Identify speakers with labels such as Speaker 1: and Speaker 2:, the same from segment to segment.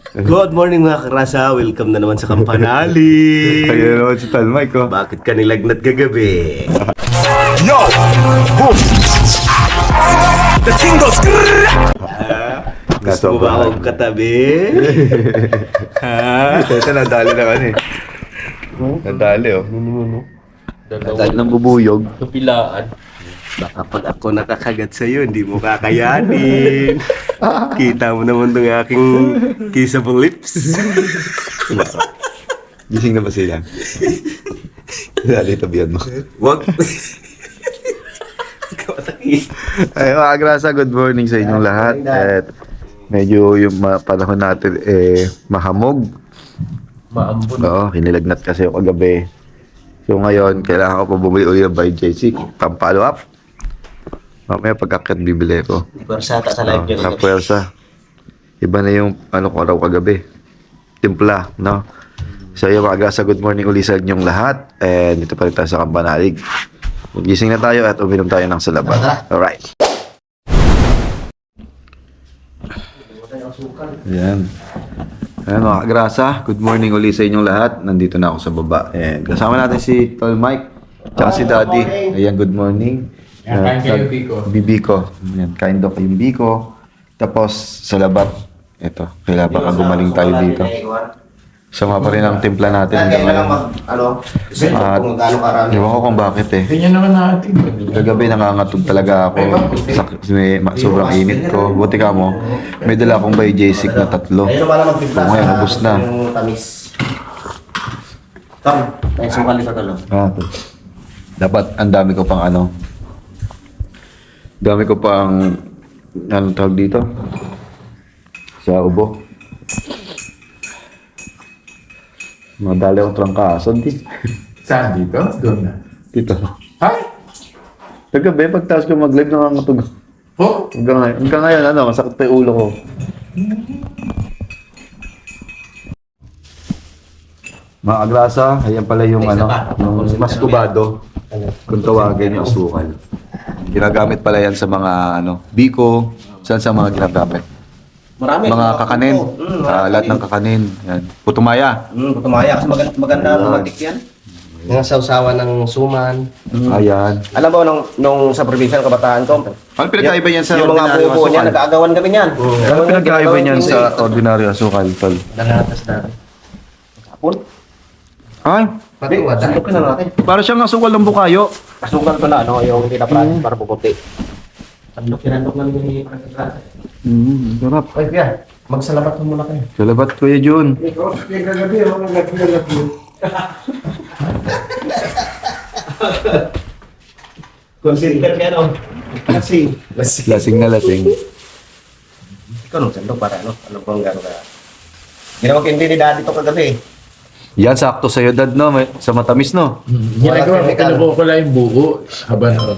Speaker 1: Good morning mga karasa, welcome na naman sa Kampanali.
Speaker 2: Ayun naman si Tal Mike, oh.
Speaker 1: Bakit ka nilagnat kagabi?
Speaker 3: Yo! Boom! The king goes...
Speaker 1: Gusto mo ba akong katabi?
Speaker 2: Ito, nadali na kan eh. Nadali, oh. Nadali ng bubuyog.
Speaker 4: Kapilaan.
Speaker 1: Baka pag ako nakakagat sa'yo, hindi mo kakayanin. Kita mo naman itong aking kissable lips.
Speaker 2: Gising na ba sila? Nadali tabihan mo.
Speaker 1: Wag.
Speaker 2: Ay, mga grasa, good morning sa inyong lahat. At medyo yung panahon natin mahamog.
Speaker 4: Maambon.
Speaker 2: Oo, hinilagnat kasi ako kagabi. So ngayon, kailangan ko pa bumili ulit ng by JC. Pang-follow up. Mamaya pagkakit bibili ko.
Speaker 1: Pwersata sa live
Speaker 2: Na puwersa. Iba na yung ano ko raw kagabi. Timpla, no? So yung mga grasa, good morning ulit sa inyong lahat. And dito pa rin tayo sa Kampanalig. Magising na tayo at uminom tayo ng salabat. Alright. Ayan. Ayan mga grasa, good morning ulit sa inyong lahat. Nandito na ako sa baba. And kasama natin si Tol Mike, tsaka si Daddy. Ayan, good morning.
Speaker 4: Kain kayo, Biko.
Speaker 2: Bibiko. Ayan, kain daw kayong Biko. Tapos sa labat. Ito, kailangan baka gumaling tayo dito. Sama pa rin ang timpla natin hanggang ngayon. At ewan ko kung bakit eh.
Speaker 4: Ganyan naman natin.
Speaker 2: Kagabi nangangatog talaga ako. Sobrang init ko. Buti ka mo, may dala akong by J6 na 3.
Speaker 1: Ayun naman ang magtimpla
Speaker 2: So, ngayon, ubos na.
Speaker 1: yung tamis. Tom, may sukal ito talo.
Speaker 2: Dapat ang dami ko pang ano. Dami ko pang anong tawag dito? Sa ubo. Madali akong trangkason di.
Speaker 4: Saan dito? Doon na.
Speaker 2: Dito.
Speaker 4: Ay!
Speaker 2: Kagabi, pagtaas ko mag-live nangangatog.
Speaker 4: Oh!
Speaker 2: Hanggang ngayon, ano, masakit pa yung ulo ko. Mga agrasa, ayan pala yung ano, yung maskubado. Kung tawagin yung asukal. Ginagamit pala yan sa mga ano, biko, saan sa mga ginagamit.
Speaker 1: Marami.
Speaker 2: Mga kakanin, lahat ng kakanin. Yan. Putumaya.
Speaker 1: Putumaya kasi maganda lumatik yan. Mga sausawan ng suman.
Speaker 2: Ayan.
Speaker 1: Alam mo, nung sa probinsya ng kabataan ko,
Speaker 2: Ano pinagkaiba yan sa
Speaker 1: yung mga
Speaker 2: ordinaryo
Speaker 1: buo niya,
Speaker 2: asukal?
Speaker 1: nag-aagawan kami niyan.
Speaker 2: Ano pinagkaiba niyan sa ordinaryo asukal, tol?
Speaker 1: Nangatas natin. Kapon?
Speaker 2: Ay,
Speaker 1: Pati, sandukin na natin.
Speaker 2: para siyang asukal ng bukayo.
Speaker 1: Kasukal ko na, ano, yung tinaprasin para puputi. Sandok lang yung pagkakas.
Speaker 2: Sarap.
Speaker 1: Ay, Pia, magsalamat mo muna kayo.
Speaker 2: Salabat, Kuya Jun.
Speaker 1: Consider ka, ano? Lasing.
Speaker 2: Lasing na lasing.
Speaker 1: Ikaw nung sandok para, ano? Ano bang gano'n ka? Ginawa ko hindi ni Daddy to kagabi.
Speaker 2: Yan, sakto sa'yo, dad, no? Sa matamis, no?
Speaker 4: Ginagawa ko, kinukukula yung buo. Haba na.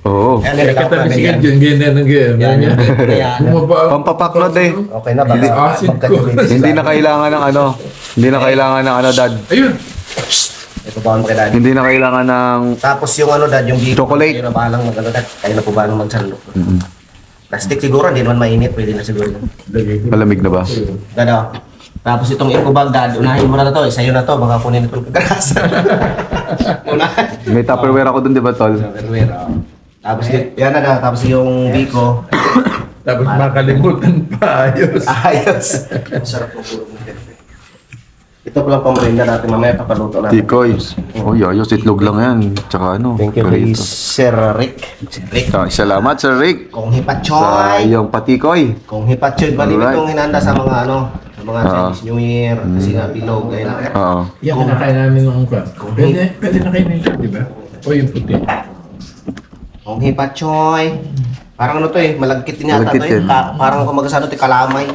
Speaker 2: Oo.
Speaker 1: Ayan,
Speaker 4: Katabi si Gadyon, ganyan ang ganyan. Bumaba.
Speaker 2: Pampapaklod eh.
Speaker 1: Okay na, baka
Speaker 4: Acid ko.
Speaker 2: Hindi na kailangan ng ano. Hindi na kailangan ng ano, dad.
Speaker 4: Ayun!
Speaker 1: Ito pa ang kay Daddy.
Speaker 2: Hindi na kailangan ng...
Speaker 1: Tapos yung ano, Dad, yung biko.
Speaker 2: Chocolate.
Speaker 1: Kayo na balang mag-ano, Dad. Kayo na po balang magsandok. Plastic siguro, hindi naman mainit. Pwede na siguro.
Speaker 2: Malamig na ba?
Speaker 1: Dad, oh. Tapos itong eco bag, Dad, unahin mo na to. Sa'yo na to, baka kunin itong kagarasan. Unahin.
Speaker 2: May Tupperware ako dun, di ba, tol?
Speaker 1: Tapos yan na, tapos yung biko.
Speaker 4: Tapos makalimutan pa. Ayos.
Speaker 1: Ayos. Sarap po puro. Ito po lang pamerinda natin, mamaya papaluto natin.
Speaker 2: Tikoy. Oh, ayos. Itlog lang yan. Tsaka ano.
Speaker 1: Thank you,
Speaker 2: prito.
Speaker 1: Sir Rick. Rick.
Speaker 2: Salamat, Sir Rick.
Speaker 1: Kung
Speaker 2: Sa
Speaker 1: hipatchoy.
Speaker 2: iyong patikoy.
Speaker 1: Kung hipatchoy, bali
Speaker 2: Alright.
Speaker 1: itong hinanda sa mga ano, sa mga Chinese New Year, kasi nga bilog, ayun.
Speaker 2: Oo.
Speaker 4: Yan, kinakain namin ng kwan. Pwede na kayo nito, di ba? O yung puti.
Speaker 1: Kung hipatchoy. Parang ano to eh, malagkit din yata
Speaker 2: Malagkit
Speaker 1: to eh.
Speaker 2: yan.
Speaker 1: Parang kung magasano to, kalamay.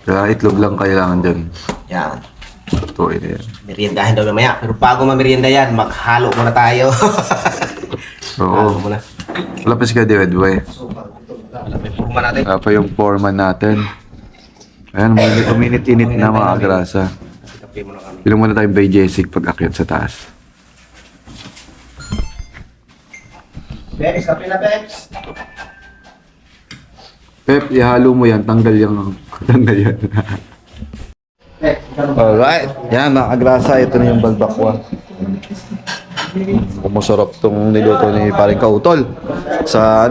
Speaker 2: Kaya itlog lang kailangan dyan.
Speaker 1: Yan.
Speaker 2: Ito, yan.
Speaker 1: Meriendahin daw mamaya. Pero bago mamerienda yan, maghalo muna tayo. Halo
Speaker 2: Oo.
Speaker 1: muna.
Speaker 2: Wala pa si Kuya David, boy.
Speaker 1: May purma natin.
Speaker 2: Wala pa yung foreman natin. Ayan, uminit-init na mga agrasa.
Speaker 1: Kape muna kami.
Speaker 2: Ilang muna tayong by Jessic pag akyat sa taas.
Speaker 1: Peps, kape na Peps.
Speaker 2: Pep, ihalo mo yan. Tanggal yan. Tanggal yan. Alright. Yan mga kagrasa, ito na yung balbakwa. Masarap tong niluto ni paring Kautol sa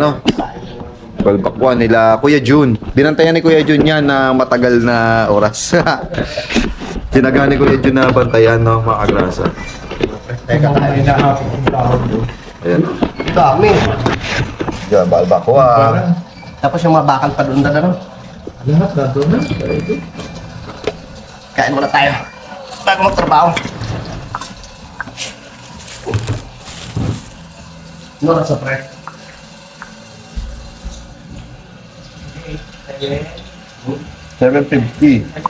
Speaker 2: balbakwa nila Kuya Jun. Binantayan ni Kuya Jun yan na matagal na oras. Tinaga ni Kuya Jun na bantayan, no, mga kagrasa.
Speaker 4: Teka, kain na ako ng tawag doon.
Speaker 2: Ayan.
Speaker 1: Dami.
Speaker 2: Yan, balbakwa.
Speaker 1: Tapos yung mga bakal pa doon na.
Speaker 4: Lahat na doon na.
Speaker 1: Kain muna tayo. Bago magtrabaho. Ano na sa pre?
Speaker 2: $7.50.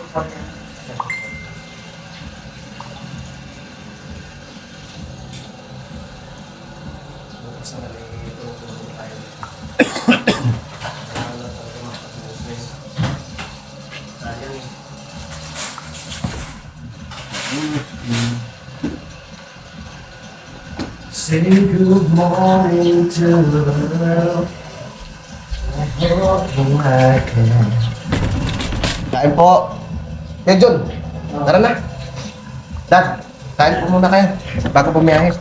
Speaker 1: Say good morning to the world. Kain po. Yan, John. Tara na. Dad, kain po muna kayo. Bago bumiyahe.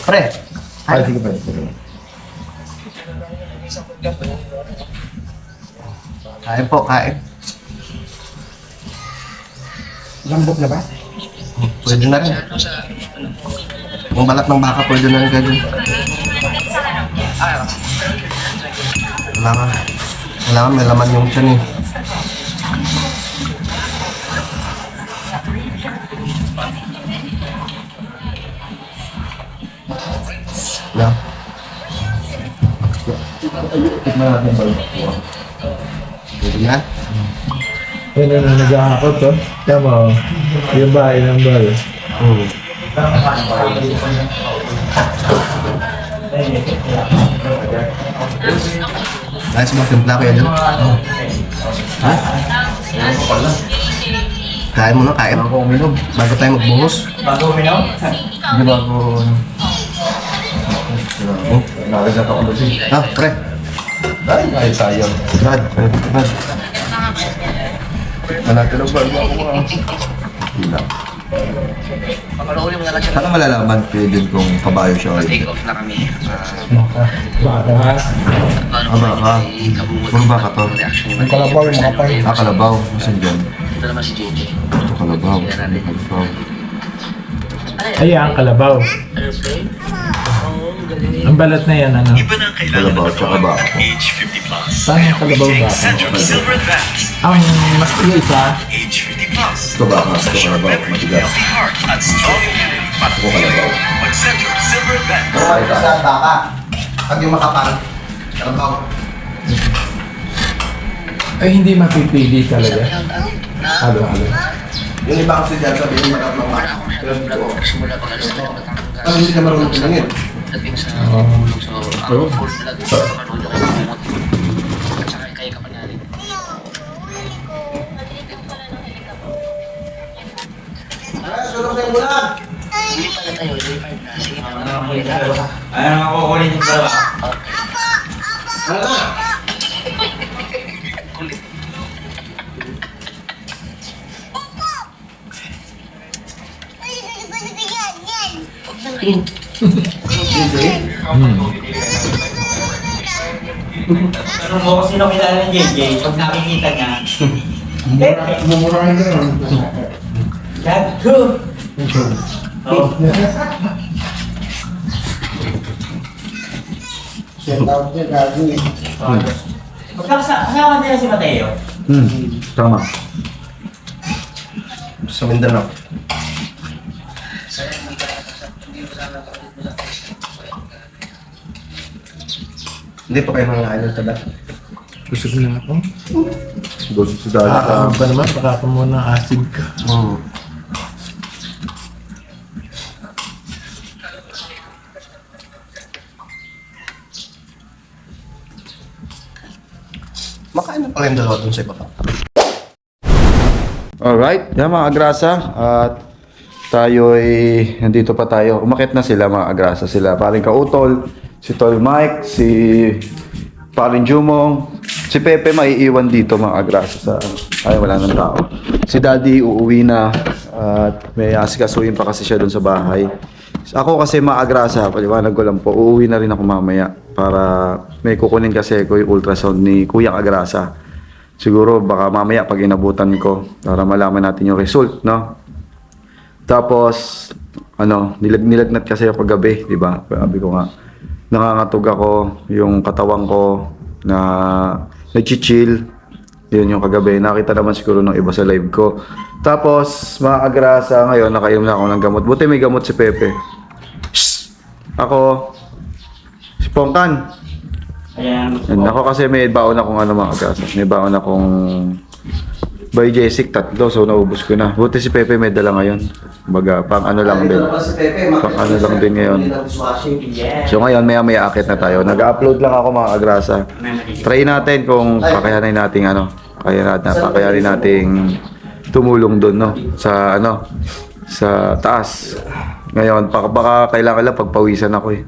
Speaker 1: Pre.
Speaker 2: Ay, sige pa.
Speaker 1: Kain po, kain.
Speaker 4: Lambot na ba?
Speaker 1: Pwede na rin. Yung balat ng baka, pwede na rin kayo. Kailangan may laman yung tiyan eh. Yeah.
Speaker 2: Tikman natin yung balbakwa.
Speaker 1: Pwede na.
Speaker 4: Yan na nag-aakot to. Yan mo. Yung bahay ng bal.
Speaker 1: Ayos mo, timpla ko yan dyan. Ha? Kain mo na, kain. Bago tayo magbuhos.
Speaker 2: Hindi bago... Nakagat ako doon.
Speaker 1: Ah, pre.
Speaker 2: Ay, sayang.
Speaker 1: Brad.
Speaker 2: Malaki ng balbakwa. Hila. Paano malalaman kayo din kung kabayo siya o hindi?
Speaker 4: Baka ha?
Speaker 2: Baka. Puro baka to.
Speaker 4: Ang kalabaw yung makapay.
Speaker 2: Kalabaw. Masan dyan?
Speaker 5: Ito naman si JJ.
Speaker 2: Ito kalabaw. Kalabaw.
Speaker 4: Ay, ang kalabaw.
Speaker 5: Airplane? Oo, galing.
Speaker 4: Ang balat na yan, ano?
Speaker 3: Iba na ang kailangan
Speaker 2: Kalabaw
Speaker 3: ng
Speaker 2: tsaka
Speaker 3: katawan.
Speaker 2: baka.
Speaker 3: Age 50 plus.
Speaker 4: Paano ang kalabaw ba?
Speaker 3: Centrum Silver Advance.
Speaker 4: Ang mas isa,
Speaker 3: Age 50 plus.
Speaker 2: Ito baka. Ito kalabaw.
Speaker 3: Memory,
Speaker 2: Matigas.
Speaker 3: healthy heart, at strong immunity. Para
Speaker 2: Ito kalabaw.
Speaker 3: Mag-Centrum Silver Advance.
Speaker 1: Sa baka. Pag yung makapal. Kalabaw.
Speaker 4: ay hindi mapipili talaga. Halo-halo.
Speaker 1: Yung iba kasi dyan sabihin matatlong baka.
Speaker 5: Simula pag alis na
Speaker 1: Ano hindi ka marunong pinangin?
Speaker 5: dating sa tulog. So, ang full blood, manood yung kay Mamot. At saka kay Kapanyarin.
Speaker 1: Sulong na yung bulan!
Speaker 5: Hindi pala tayo, delivered na. Sige na,
Speaker 6: Ayaw ako kukunin yung dalawa.
Speaker 1: Ano na?
Speaker 6: Ano mo kung sino kilala ng JJ, pag nakikita niya,
Speaker 4: Mumurahin ka naman.
Speaker 6: Gago! Oh. Magkakasama nila si Mateo.
Speaker 2: Tama.
Speaker 1: Sa Mindanao. Hindi pa kayo mga idol tada.
Speaker 4: Busog na ako.
Speaker 2: Gusto sa dali ka.
Speaker 4: Ba naman, baka ka muna acid ka.
Speaker 1: Makain na pala yung dalawa dun sa iba pa.
Speaker 2: Alright, yan mga agrasa. At tayo ay nandito pa tayo. Umakit na sila mga agrasa. Sila paring Kautol, si Tol Mike, si paring Jumong, Si Pepe maiiwan dito mga agrasa sa... Ay, wala nang tao. Si Daddy uuwi na at may asikasuhin pa kasi siya doon sa bahay. Ako kasi maagrasa, paliwanag ko lang po, uuwi na rin ako mamaya para may kukunin kasi ko yung ultrasound ni Kuya Agrasa. Siguro baka mamaya pag inabutan ko para malaman natin yung result, no? Tapos, nilagnat kasi ako gabi, di ba? Sabi ko nga, nangangatog ako, yung katawan ko na nag-chill. Yun yung kagabi. Nakita naman siguro ng iba sa live ko. Tapos, mga agrasa, ngayon, nakainom na ako ng gamot. Buti may gamot si Pepe. Shhh! Ako, si Pongkan.
Speaker 6: Ayan.
Speaker 2: And ako kasi may baon akong mga agrasa. May baon akong by Jessic, 3. So, naubos ko na. Buti si Pepe may dala ngayon. Baga, pang lang din. Pang lang din ngayon. So, ngayon, maya-maya akit na tayo. Nag-upload lang ako mga agrasa. Try natin kung kakayanin nating kakayanin nating tumulong doon, no? Sa taas. Ngayon, baka kailangan lang pagpawisan ako eh.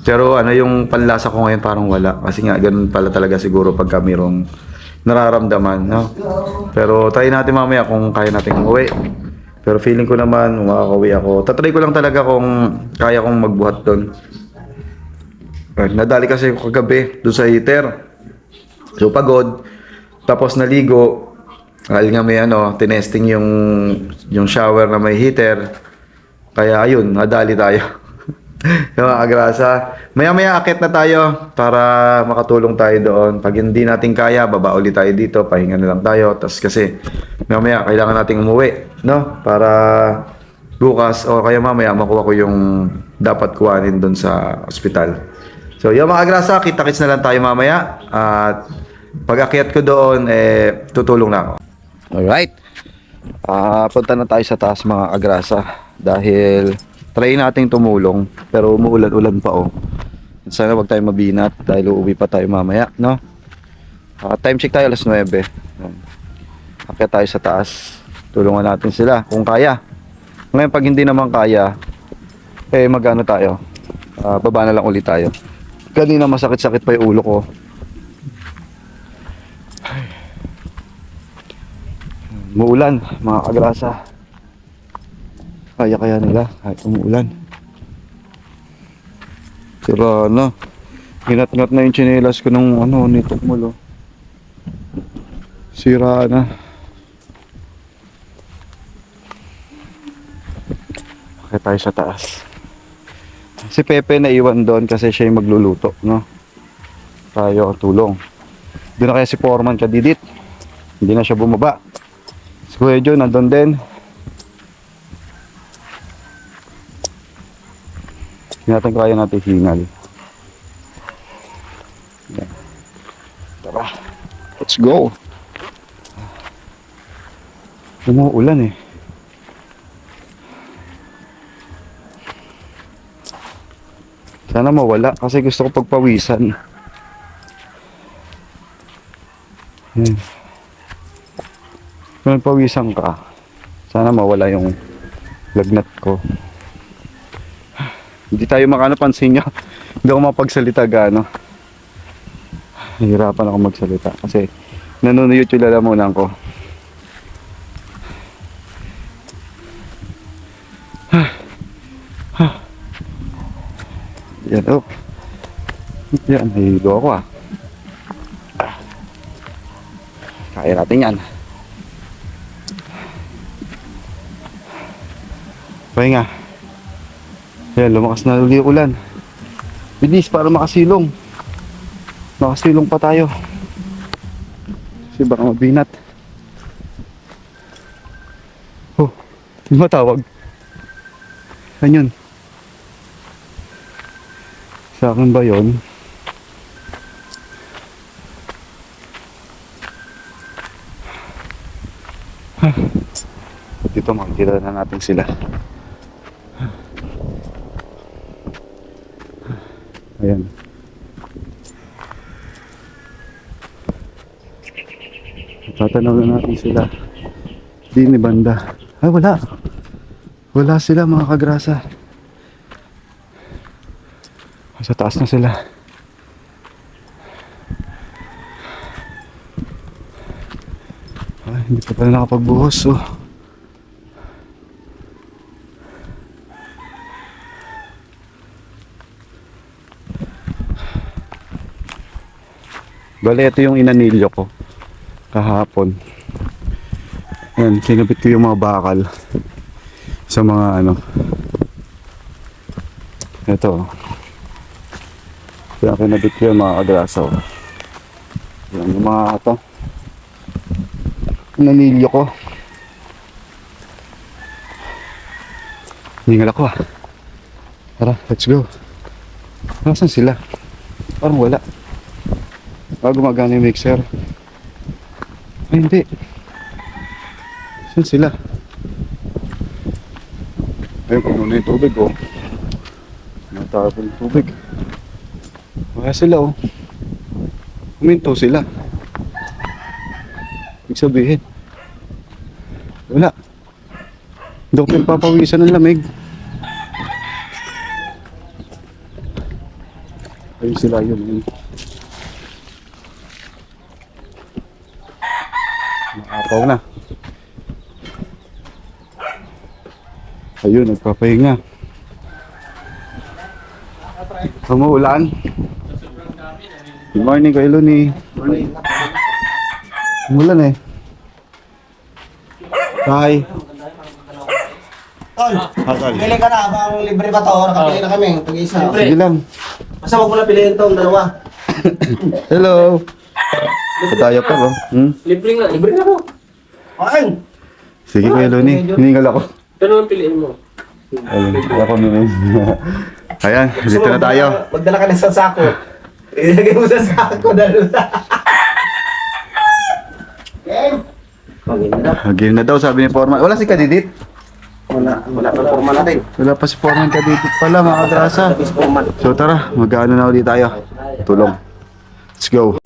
Speaker 2: Pero yung panlasa ko ngayon parang wala. Kasi nga, ganun pala talaga siguro pagka mayroong nararamdaman, no? Pero try natin mamaya kung kaya natin umuwi. Pero feeling ko naman, makakauwi ako. Tatry ko lang talaga kung kaya kong magbuhat doon. Nadali kasi ako kagabi doon sa heater. So pagod. Tapos naligo. Dahil nga may tinesting yung shower na may heater. Kaya ayun, nadali tayo. Yung mga agrasa. Maya-maya akit na tayo para makatulong tayo doon. Pag hindi natin kaya, baba ulit tayo dito. Pahinga na lang tayo. Tapos kasi maya-maya kailangan nating umuwi, no? Para bukas o kaya mamaya makuha ko yung dapat kuhanin doon sa ospital. So yung mga agrasa, kita-kits na lang tayo mamaya. At pag akyat ko doon, tutulong na ako. Alright. Punta na tayo sa taas mga agrasa. Dahil try nating tumulong, pero umuulan-ulan pa Sana wag tayo mabinat dahil uuwi pa tayo mamaya, no? Time check tayo 9:00. Akyat tayo sa taas. Tulungan natin sila kung kaya. Ngayon pag hindi naman kaya, magano tayo? Baba na lang ulit tayo. Kanina masakit-sakit pa yung ulo ko. Muulan, mga agrasa. Kaya nila kahit umuulan. Sira na. Hinat-ngat na yung tsinelas ko ng nito mo. Sira na. Okay tayo sa taas. Si Pepe naiwan doon kasi siya yung magluluto, no? Tayo tulong. Doon na kaya si Foreman kadidit. Hindi na siya bumaba. Si Kuya John nandun din. Natin kaya natin hingal. Yan. Tara. Let's go. Umuulan Sana mawala kasi gusto ko pagpawisan. Yan. Kung nagpawisan ka, sana mawala yung lagnat ko. Hindi tayo pansin nyo. Hindi ako mapagsalita gaano. Nahihirapan ako magsalita kasi nanunuyot yung lalamunan ko. Yan, Yan, nahihilo ako Kaya natin yan. Pahinga. Yan, lumakas na ulit ulan. Bilis para makasilong. Makasilong pa tayo. Kasi baka mabinat. Yung matawag. Ano yun? Sa akin ba yun? Dito makikita na natin sila. Ayan. Tatanaw na natin sila. Di ni banda. Ay, wala. Wala sila mga kagrasa. Sa taas na sila.
Speaker 7: Ay, hindi pa pala nakapagbuhos, oh. Bale, ito yung inanilyo ko kahapon. Ayan, kinabit ko yung mga bakal sa mga ano. Ito. Kaya kinabit ko yung mga agrasaw. Ayan, yung mga ito. Inanilyo ko. Hingal ako ah. Tara, let's go. Nasaan sila? Parang wala. Gumagana yung mixer. Ay, hindi. Saan sila? Ayun, puno na yung tubig, oh. Natapon yung tubig. Wala sila, oh. Huminto sila. Ibig sabihin. Wala. Hindi ko pinagpapawisan ng lamig. Ayun sila, yun. Nakapaw na. Ayun, nagpapahinga. Umuulan. Good morning kay Luni. Umulan eh. Hi.
Speaker 6: Tol,
Speaker 7: Tol.
Speaker 6: pili ka na. Bang libre ba to? Nakapili na kami. Pag-isa.
Speaker 7: Sige lang.
Speaker 6: Basta wag mo na piliin tong dalawa.
Speaker 7: Hello. Pataya pa ba?
Speaker 5: Libre nga, libre na ako.
Speaker 6: Okay.
Speaker 7: Sige kay Luni. Hiningal ako.
Speaker 5: Ano ang piliin mo?
Speaker 7: Ayun, ako nung Ayan, dito na tayo.
Speaker 6: Magdala ka na sa sako. Ilagay mo sa sako. Game.
Speaker 7: Game na daw, sabi ni Foreman. Wala si Kadidit.
Speaker 6: Wala pa forma natin.
Speaker 7: Wala pa si Foreman Kadidit pala, mga kadrasa. So tara, mag-ano na ulit tayo. Tulong. Let's go.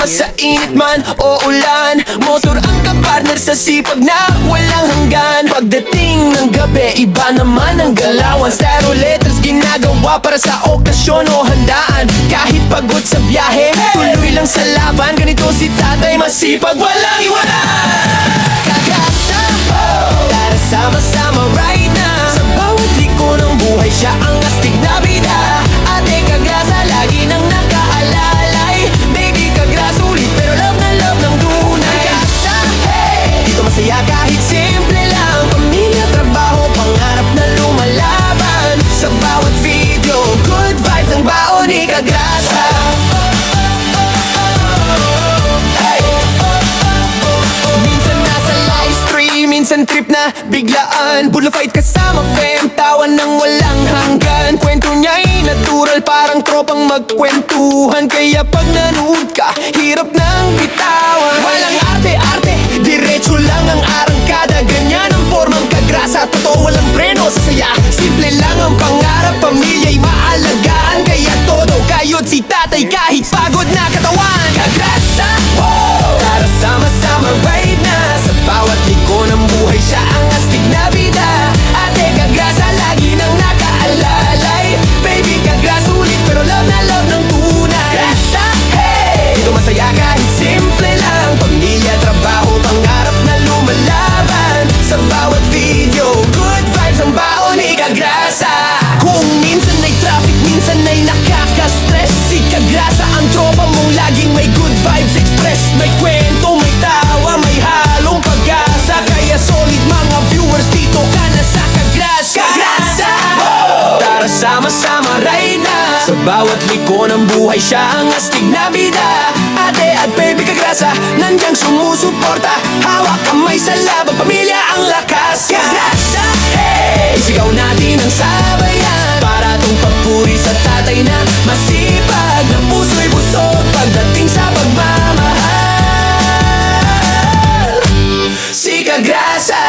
Speaker 8: Sa init man o ulan, motor ang kapartner sa sipag na walang hanggan. Pagdating ng gabi, iba naman ang galawan. Styro letters ginagawa para sa okasyon o handaan. Kahit pagod sa biyahe, tuloy lang sa laban. Ganito si tatay, masipag, walang iwanan. Kagasa, tara sama-sama right now. Sa bawat liko ng buhay, siya ang astig na bida. Ate Kagrasa, lagi nang nakaalalay. Baby Kagrasa, ulit pero love na love ng tunay. Kagasa, dito masaya kahit simple lang. Pamilya, trabaho, pangarap na lumalaban. Sa bawat video, good vibes ang baon ni Kagrasa. Minsan nasa live stream, minsan trip na biglaan. Budlo fight kasama fam, tawa ng walang hanggan. Kwento niya'y natural, parang tropang magkwentuhan. Kaya pag nanood ka, hirap nang bitawan. Walang arte-arte, diretso lang ang arangkada. Ganyan ang formang Kagrasa, totoo walang preno sa saya. Simple lang ang pangarap, pamilya'y maalagaan. Kaya todo kayod si tatay kahit pagod na katawan. Kagrasa, tara sama-sama right na. Sa bawat liko ng buhay, siya ang astig na bida. Ate Kagrasa, lagi nang nakaalalay. Baby Kagrasa, ulit pero love na love ng tunay. Kagrasa, dito masaya kahit simple lang. Pamilya, trabaho, pangarap na lumalaban. Sa bawat video, good vibes ang baon ni Kagrasa. Kung minsan ay traffic, minsan ay nakaka-stress, si Kagrasa ang tropa mong laging may good vibes express. May kwento, may tawa, may halong pag-asa. Kaya solid mga viewers, dito ka na sa Kagrasa. Kagrasa, tara sama-sama right na. Sa bawat liko ng buhay, siya ang astig na bida. Ate at baby Kagrasa, nandiyan sumusuporta. Hawak kamay sa laban, pamilya ang lakas. Kagrasa, isigaw natin ang sabayan. Para tong papuri sa tatay na masipag, na puso'y busog pagdating sa pagmamahal. Si Kagrasa.